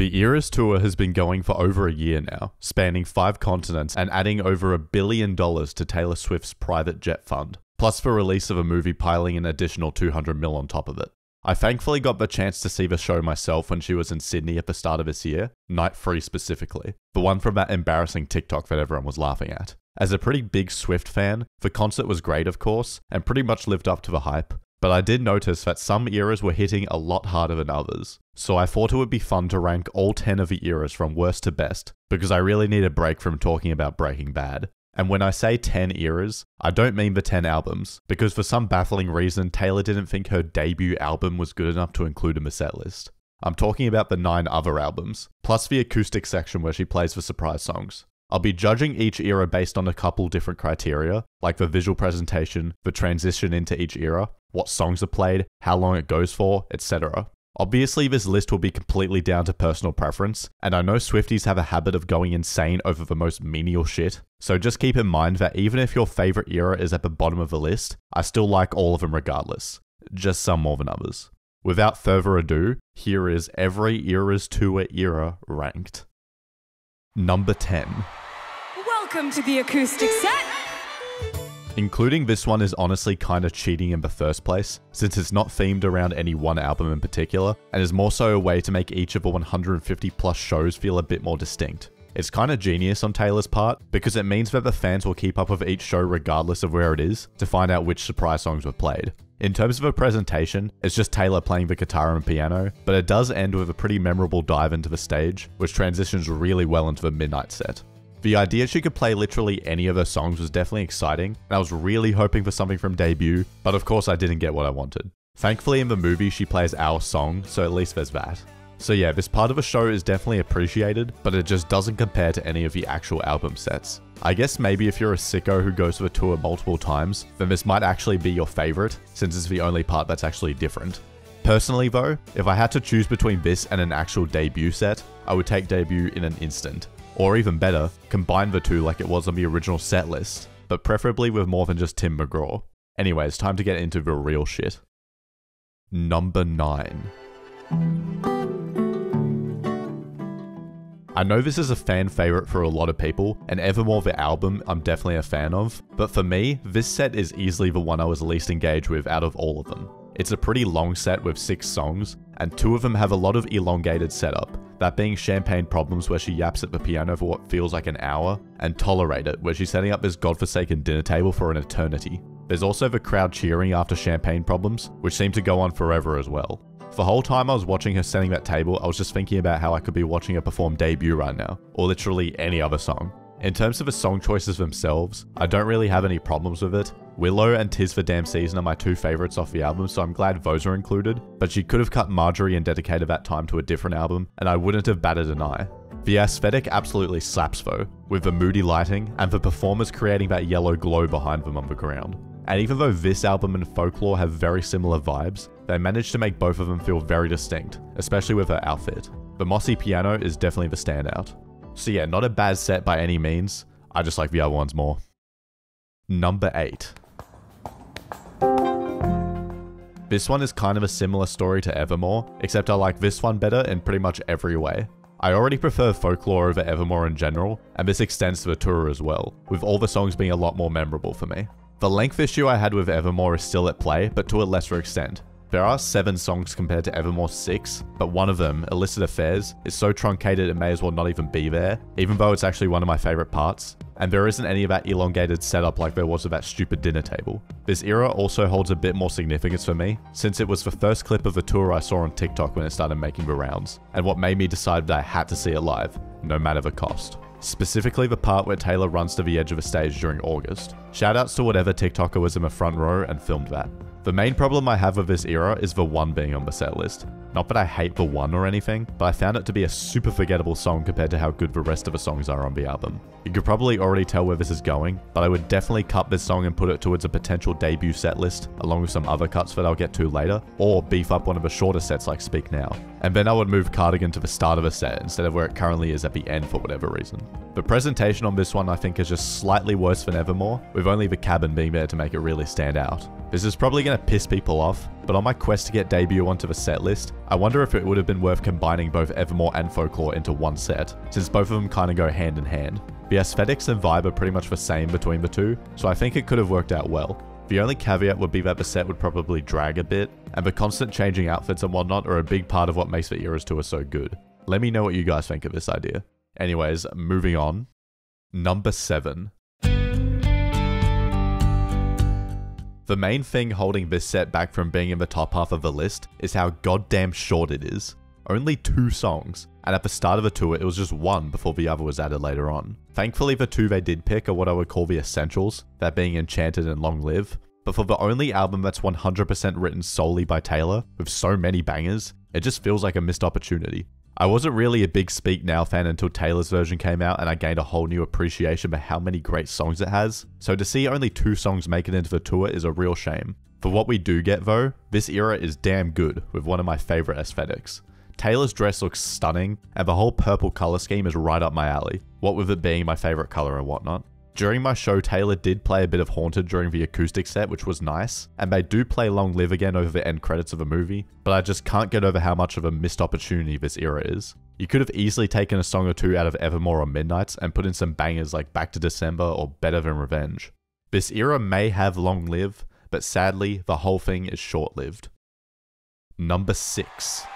The Eras tour has been going for over a year now, spanning 5 continents and adding over $1 billion to Taylor Swift's private jet fund, plus for release of a movie piling an additional $200 million on top of it. I thankfully got the chance to see the show myself when she was in Sydney at the start of this year, Night 3 specifically, the one from that embarrassing TikTok that everyone was laughing at. As a pretty big Swift fan, the concert was great of course, and pretty much lived up to the hype. But I did notice that some eras were hitting a lot harder than others, so I thought it would be fun to rank all 10 of the eras from worst to best, because I really need a break from talking about Breaking Bad. And when I say 10 eras, I don't mean the 10 albums, because for some baffling reason Taylor didn't think her debut album was good enough to include in the setlist. I'm talking about the 9 other albums, plus the acoustic section where she plays the surprise songs. I'll be judging each era based on a couple different criteria, like the visual presentation, the transition into each era, what songs are played, how long it goes for, etc. Obviously this list will be completely down to personal preference, and I know Swifties have a habit of going insane over the most menial shit, so just keep in mind that even if your favourite era is at the bottom of the list, I still like all of them regardless, just some more than others. Without further ado, here is every era's tour era ranked. Number 10. Welcome to the acoustic set! Including this one is honestly kinda cheating in the first place, since it's not themed around any one album in particular, and is more so a way to make each of the 150 plus shows feel a bit more distinct. It's kinda genius on Taylor's part, because it means that the fans will keep up with each show regardless of where it is, to find out which surprise songs were played. In terms of a presentation, it's just Taylor playing the guitar and piano, but it does end with a pretty memorable dive into the stage, which transitions really well into the midnight set. The idea she could play literally any of her songs was definitely exciting, and I was really hoping for something from Debut, but of course I didn't get what I wanted. Thankfully in the movie she plays Our Song, so at least there's that. So yeah, this part of the show is definitely appreciated, but it just doesn't compare to any of the actual album sets. I guess maybe if you're a sicko who goes to a tour multiple times, then this might actually be your favorite, since it's the only part that's actually different. Personally though, if I had to choose between this and an actual Debut set, I would take Debut in an instant. Or even better, combine the two like it was on the original set list, but preferably with more than just Tim McGraw. Anyways, time to get into the real shit. Number 9. I know this is a fan favorite for a lot of people, and Evermore the album I'm definitely a fan of, but for me, this set is easily the one I was least engaged with out of all of them. It's a pretty long set with 6 songs, and 2 of them have a lot of elongated setup, that being Champagne Problems where she yaps at the piano for what feels like an hour, and Tolerate It where she's setting up this godforsaken dinner table for an eternity. There's also the crowd cheering after Champagne Problems, which seem to go on forever as well. The whole time I was watching her setting that table, I was just thinking about how I could be watching her perform Debut right now, or literally any other song. In terms of the song choices themselves, I don't really have any problems with it. Willow and 'Tis the Damn Season are my 2 favorites off the album, so I'm glad those are included, but she could have cut Marjorie and dedicated that time to a different album, and I wouldn't have batted an eye. The aesthetic absolutely slaps though, with the moody lighting, and the performers creating that yellow glow behind them on the ground. And even though this album and Folklore have very similar vibes, they managed to make both of them feel very distinct, especially with her outfit. The mossy piano is definitely the standout. So yeah, not a bad set by any means, I just like the other ones more. Number 8. This one is kind of a similar story to Evermore, except I like this one better in pretty much every way. I already prefer Folklore over Evermore in general, and this extends to the tour as well, with all the songs being a lot more memorable for me. The length issue I had with Evermore is still at play, but to a lesser extent. There are 7 songs compared to Evermore's 6, but one of them, Illicit Affairs, is so truncated it may as well not even be there, even though it's actually one of my favourite parts. And there isn't any of that elongated setup like there was with that stupid dinner table. This era also holds a bit more significance for me, since it was the first clip of the tour I saw on TikTok when it started making the rounds, and what made me decide that I had to see it live, no matter the cost. Specifically the part where Taylor runs to the edge of a stage during August. Shoutouts to whatever TikToker was in the front row and filmed that. The main problem I have with this era is the One being on the set list. Not that I hate the One or anything, but I found it to be a super forgettable song compared to how good the rest of the songs are on the album. You could probably already tell where this is going, but I would definitely cut this song and put it towards a potential Debut set list, along with some other cuts that I'll get to later, or beef up one of the shorter sets like Speak Now. And then I would move Cardigan to the start of a set instead of where it currently is at the end for whatever reason. The presentation on this one I think is just slightly worse than Evermore, with only the cabin being there to make it really stand out. This is probably going gonna piss people off, but on my quest to get Debut onto the set list, I wonder if it would have been worth combining both Evermore and Folklore into one set, since both of them kinda go hand in hand. The aesthetics and vibe are pretty much the same between the two, so I think it could have worked out well. The only caveat would be that the set would probably drag a bit, and the constant changing outfits and whatnot are a big part of what makes the Eras Tour so good. Let me know what you guys think of this idea. Anyways, moving on. Number 7. The main thing holding this set back from being in the top half of the list is how goddamn short it is. Only 2 songs, and at the start of the tour it was just 1 before the other was added later on. Thankfully the 2 they did pick are what I would call the essentials, that being Enchanted and Long Live, but for the only album that's 100% written solely by Taylor, with so many bangers, it just feels like a missed opportunity. I wasn't really a big Speak Now fan until Taylor's version came out, and I gained a whole new appreciation for how many great songs it has, so to see only 2 songs make it into the tour is a real shame. For what we do get though, this era is damn good, with one of my favourite aesthetics. Taylor's dress looks stunning, and the whole purple colour scheme is right up my alley, what with it being my favourite colour and whatnot. During my show, Taylor did play a bit of Haunted during the acoustic set, which was nice, and they do play Long Live again over the end credits of the movie, but I just can't get over how much of a missed opportunity this era is. You could have easily taken a song or 2 out of Evermore or Midnights and put in some bangers like Back to December or Better Than Revenge. This era may have Long Live, but sadly, the whole thing is short-lived. Number 6.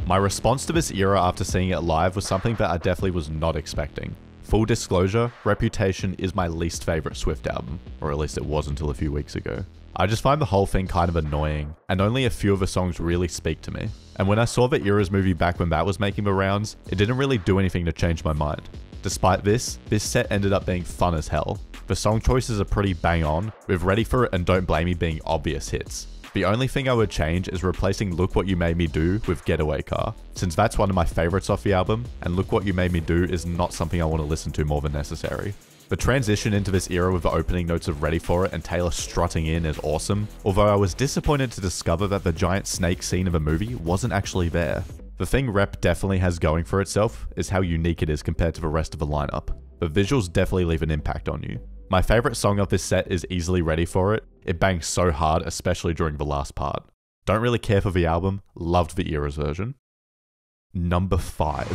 My response to this era after seeing it live was something that I definitely was not expecting. Full disclosure, Reputation is my least favourite Swift album, or at least it was until a few weeks ago. I just find the whole thing kind of annoying, and only a few of the songs really speak to me. And when I saw the Eras movie back when that was making the rounds, it didn't really do anything to change my mind. Despite this set ended up being fun as hell. The song choices are pretty bang on, with Ready For It and Don't Blame Me being obvious hits. The only thing I would change is replacing Look What You Made Me Do with Getaway Car, since that's one of my favourites off the album, and Look What You Made Me Do is not something I want to listen to more than necessary. The transition into this era with the opening notes of Ready For It and Taylor strutting in is awesome, although I was disappointed to discover that the giant snake scene of the movie wasn't actually there. The thing Rep definitely has going for itself is how unique it is compared to the rest of the lineup. The visuals definitely leave an impact on you. My favourite song of this set is easily Ready For It. It bangs so hard, especially during the last part. Don't really care for the album, loved the Eras version. Number 5.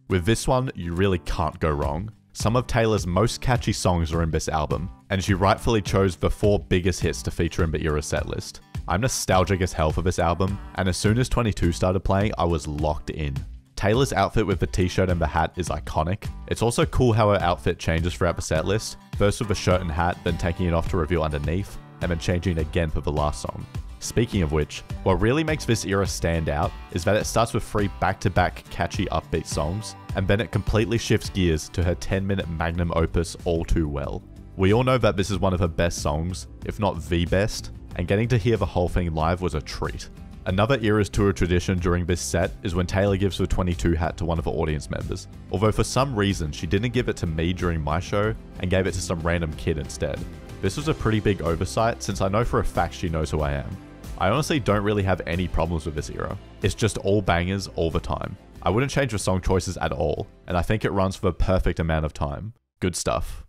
With this one, you really can't go wrong. Some of Taylor's most catchy songs are in this album, and she rightfully chose the 4 biggest hits to feature in the Era setlist. I'm nostalgic as hell for this album, and as soon as 22 started playing, I was locked in. Taylor's outfit with the t-shirt and the hat is iconic. It's also cool how her outfit changes throughout the setlist, first with the shirt and hat, then taking it off to reveal underneath, and then changing it again for the last song. Speaking of which, what really makes this era stand out is that it starts with 3 back-to-back catchy upbeat songs, and then it completely shifts gears to her 10-minute magnum opus All Too Well. We all know that this is one of her best songs, if not the best, and getting to hear the whole thing live was a treat. Another Eras Tour tradition during this set is when Taylor gives the 22 hat to one of the audience members, although for some reason she didn't give it to me during my show and gave it to some random kid instead. This was a pretty big oversight since I know for a fact she knows who I am. I honestly don't really have any problems with this era. It's just all bangers all the time. I wouldn't change the song choices at all, and I think it runs for the perfect amount of time. Good stuff.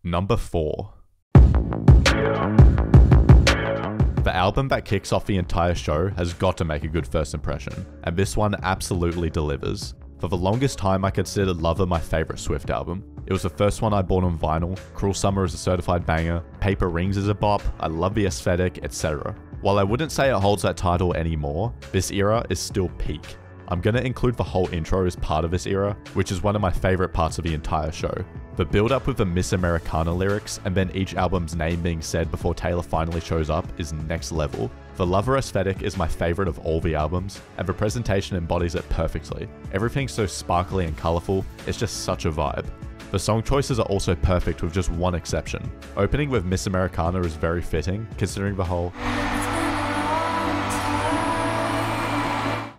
Number 4. The album that kicks off the entire show has got to make a good first impression, and this one absolutely delivers. For the longest time I considered Lover my favourite Swift album. It was the first one I bought on vinyl, Cruel Summer is a certified banger, Paper Rings is a bop, I love the aesthetic, etc. While I wouldn't say it holds that title anymore, this era is still peak. I'm gonna include the whole intro as part of this era, which is one of my favourite parts of the entire show. The build up with the Miss Americana lyrics, and then each album's name being said before Taylor finally shows up is next level. The Lover aesthetic is my favourite of all the albums, and the presentation embodies it perfectly. Everything's so sparkly and colourful, it's just such a vibe. The song choices are also perfect with just one exception. Opening with Miss Americana is very fitting, considering the whole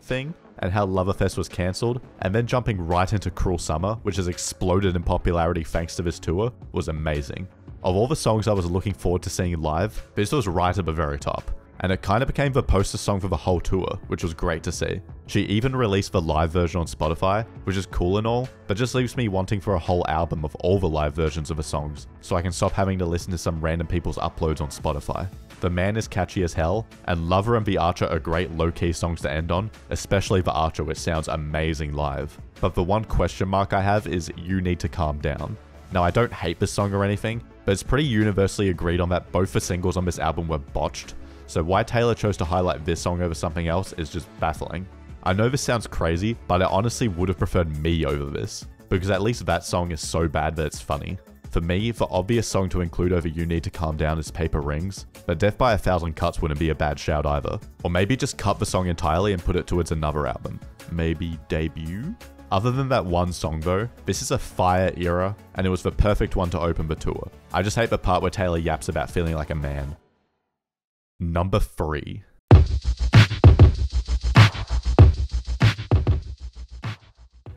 thing, and how Loverfest was cancelled, and then jumping right into Cruel Summer, which has exploded in popularity thanks to this tour, was amazing. Of all the songs I was looking forward to seeing live, this was right at the very top. and it kind of became the poster song for the whole tour, which was great to see. She even released the live version on Spotify, which is cool and all, but just leaves me wanting for a whole album of all the live versions of the songs, so I can stop having to listen to some random people's uploads on Spotify. The Man is catchy as hell, and Lover and The Archer are great low-key songs to end on, especially The Archer, which sounds amazing live. But the one question mark I have is You Need to Calm Down. Now, I don't hate this song or anything, but it's pretty universally agreed on that both the singles on this album were botched, so why Taylor chose to highlight this song over something else is just baffling. I know this sounds crazy, but I honestly would have preferred Me over this, because at least that song is so bad that it's funny. For me, the obvious song to include over You Need to Calm Down is Paper Rings, but Death by a Thousand Cuts wouldn't be a bad shout either. Or maybe just cut the song entirely and put it towards another album. Maybe Debut? Other than that one song though, this is a fire era, and it was the perfect one to open the tour. I just hate the part where Taylor yaps about feeling like a man. Number 3.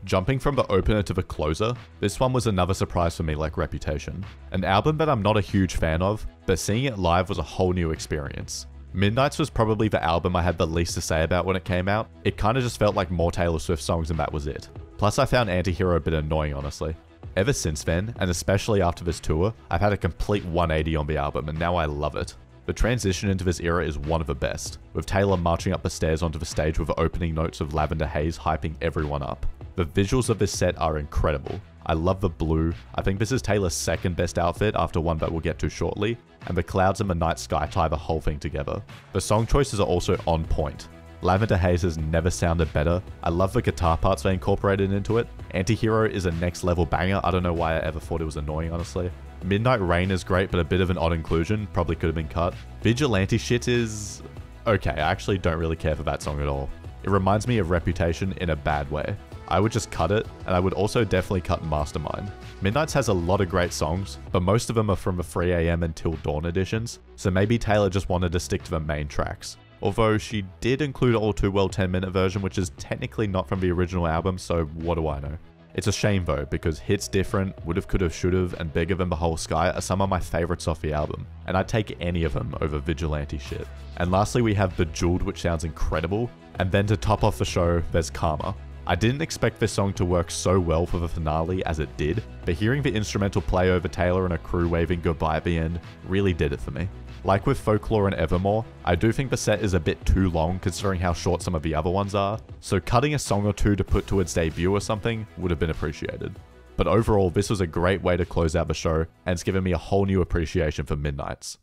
Jumping from the opener to the closer, this one was another surprise for me like Reputation. An album that I'm not a huge fan of, but seeing it live was a whole new experience. Midnights was probably the album I had the least to say about when it came out. It kinda just felt like more Taylor Swift songs and that was it. Plus I found Antihero a bit annoying honestly. Ever since then, and especially after this tour, I've had a complete 180 on the album and now I love it. The transition into this era is one of the best, with Taylor marching up the stairs onto the stage with the opening notes of Lavender Haze hyping everyone up. The visuals of this set are incredible. I love the blue, I think this is Taylor's second best outfit after one that we'll get to shortly, and the clouds in the night sky tie the whole thing together. The song choices are also on point. Lavender Haze has never sounded better. I love the guitar parts they incorporated into it. Antihero is a next level banger, I don't know why I ever thought it was annoying honestly. Midnight Rain is great, but a bit of an odd inclusion, probably could have been cut. Vigilante Shit is... okay, I actually don't really care for that song at all. It reminds me of Reputation in a bad way. I would just cut it, and I would also definitely cut Mastermind. Midnights has a lot of great songs, but most of them are from the 3 AM Until Dawn editions, so maybe Taylor just wanted to stick to the main tracks. Although she did include All Too Well 10-minute version, which is technically not from the original album, so what do I know? It's a shame though, because Hits Different, Would've, Could've, Should've, and Bigger Than the Whole Sky are some of my favorites off the album, and I'd take any of them over Vigilante Shit. And lastly we have Bejeweled, which sounds incredible, and then to top off the show, there's Karma. I didn't expect this song to work so well for the finale as it did, but hearing the instrumental play over Taylor and a crew waving goodbye at the end really did it for me. Like with Folklore and Evermore, I do think the set is a bit too long considering how short some of the other ones are, so cutting a song or two to put to its debut or something would have been appreciated. But overall, this was a great way to close out the show, and it's given me a whole new appreciation for Midnights.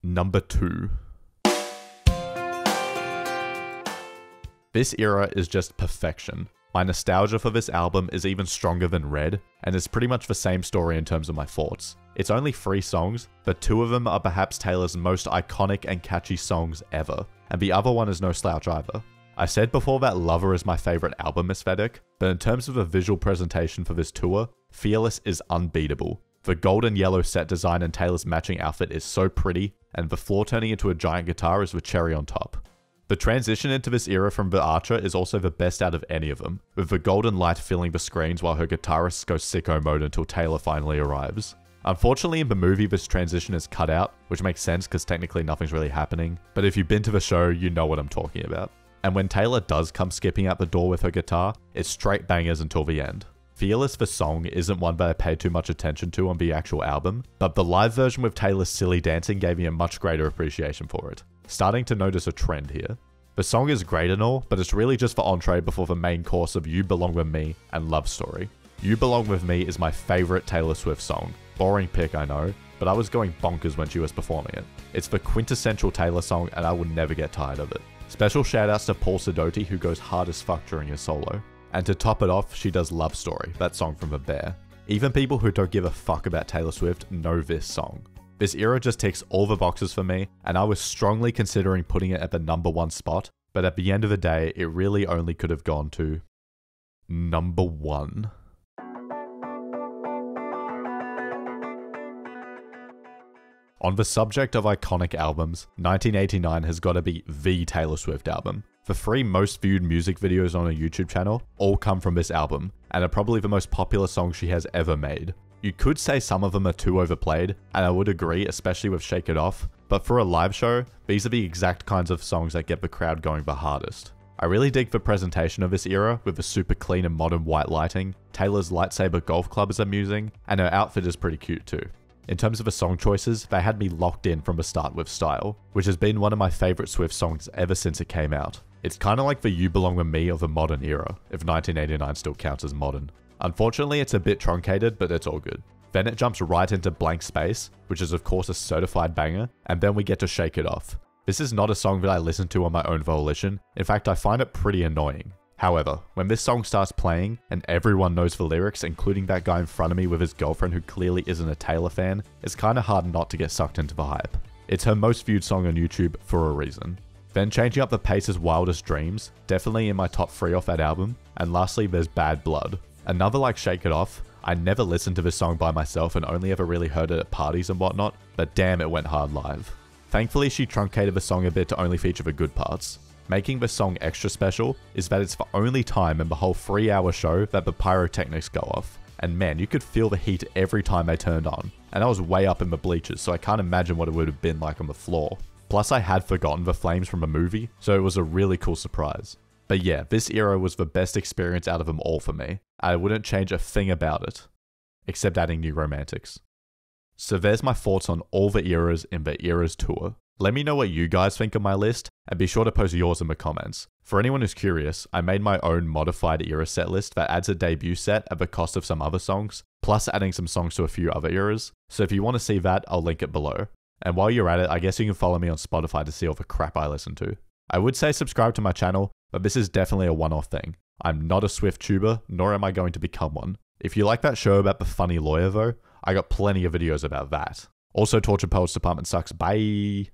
Number 2. This era is just perfection. My nostalgia for this album is even stronger than Red, and it's pretty much the same story in terms of my thoughts. It's only 3 songs, but 2 of them are perhaps Taylor's most iconic and catchy songs ever, and the other one is no slouch either. I said before that Lover is my favorite album aesthetic, but in terms of a visual presentation for this tour, Fearless is unbeatable. The gold and yellow set design and Taylor's matching outfit is so pretty, and the floor turning into a giant guitar is the cherry on top. The transition into this era from The Archer is also the best out of any of them, with the golden light filling the screens while her guitarists go sicko mode until Taylor finally arrives. Unfortunately in the movie this transition is cut out, which makes sense because technically nothing's really happening, but if you've been to the show you know what I'm talking about. And when Taylor does come skipping out the door with her guitar, it's straight bangers until the end. Fearless the song isn't one that I paid too much attention to on the actual album, but the live version with Taylor's silly dancing gave me a much greater appreciation for it. Starting to notice a trend here. The song is great and all, but it's really just the entree before the main course of You Belong With Me and Love Story. You Belong With Me is my favorite Taylor Swift song. Boring pick, I know, but I was going bonkers when she was performing it. It's the quintessential Taylor song and I will never get tired of it. Special shoutouts to Paul Sidoti who goes hard as fuck during his solo. And to top it off, she does Love Story, that song from The Bear. Even people who don't give a fuck about Taylor Swift know this song. This era just ticks all the boxes for me, and I was strongly considering putting it at the number 1 spot, but at the end of the day, it really only could have gone to number 1. On the subject of iconic albums, 1989 has got to be the Taylor Swift album. The 3 most viewed music videos on her YouTube channel all come from this album, and are probably the most popular songs she has ever made. You could say some of them are too overplayed, and I would agree, especially with Shake It Off, but for a live show, these are the exact kinds of songs that get the crowd going the hardest. I really dig the presentation of this era with the super clean and modern white lighting. Taylor's lightsaber golf club is amusing, and her outfit is pretty cute too. In terms of the song choices, they had me locked in from the start with Style, which has been one of my favourite Swift songs ever since it came out. It's kinda like the You Belong With Me of the modern era, if 1989 still counts as modern. Unfortunately, it's a bit truncated, but it's all good. Then it jumps right into Blank Space, which is of course a certified banger, and then we get to Shake It Off. This is not a song that I listen to on my own volition, in fact I find it pretty annoying. However, when this song starts playing, and everyone knows the lyrics, including that guy in front of me with his girlfriend who clearly isn't a Taylor fan, it's kinda hard not to get sucked into the hype. It's her most viewed song on YouTube for a reason. Then changing up the pace is Wildest Dreams, definitely in my top 3 off that album, and lastly there's Bad Blood. Another like Shake It Off, I never listened to this song by myself and only ever really heard it at parties and whatnot, but damn it went hard live. Thankfully she truncated the song a bit to only feature the good parts. Making the song extra special is that it's the only time in the whole 3-hour show that the pyrotechnics go off. And man, you could feel the heat every time they turned on. And I was way up in the bleachers, so I can't imagine what it would have been like on the floor. Plus I had forgotten the flames from the movie, so it was a really cool surprise. But yeah, this era was the best experience out of them all for me. I wouldn't change a thing about it, except adding New Romantics. So there's my thoughts on all the eras in the Eras tour. Let me know what you guys think of my list, and be sure to post yours in the comments. For anyone who's curious, I made my own modified era set list that adds a debut set at the cost of some other songs, plus adding some songs to a few other eras, so if you want to see that, I'll link it below. And while you're at it, I guess you can follow me on Spotify to see all the crap I listen to. I would say subscribe to my channel, but this is definitely a one-off thing. I'm not a Swift tuber, nor am I going to become one. If you like that show about the funny lawyer though, I got plenty of videos about that. Also, Tortured Poets Department sucks, bye!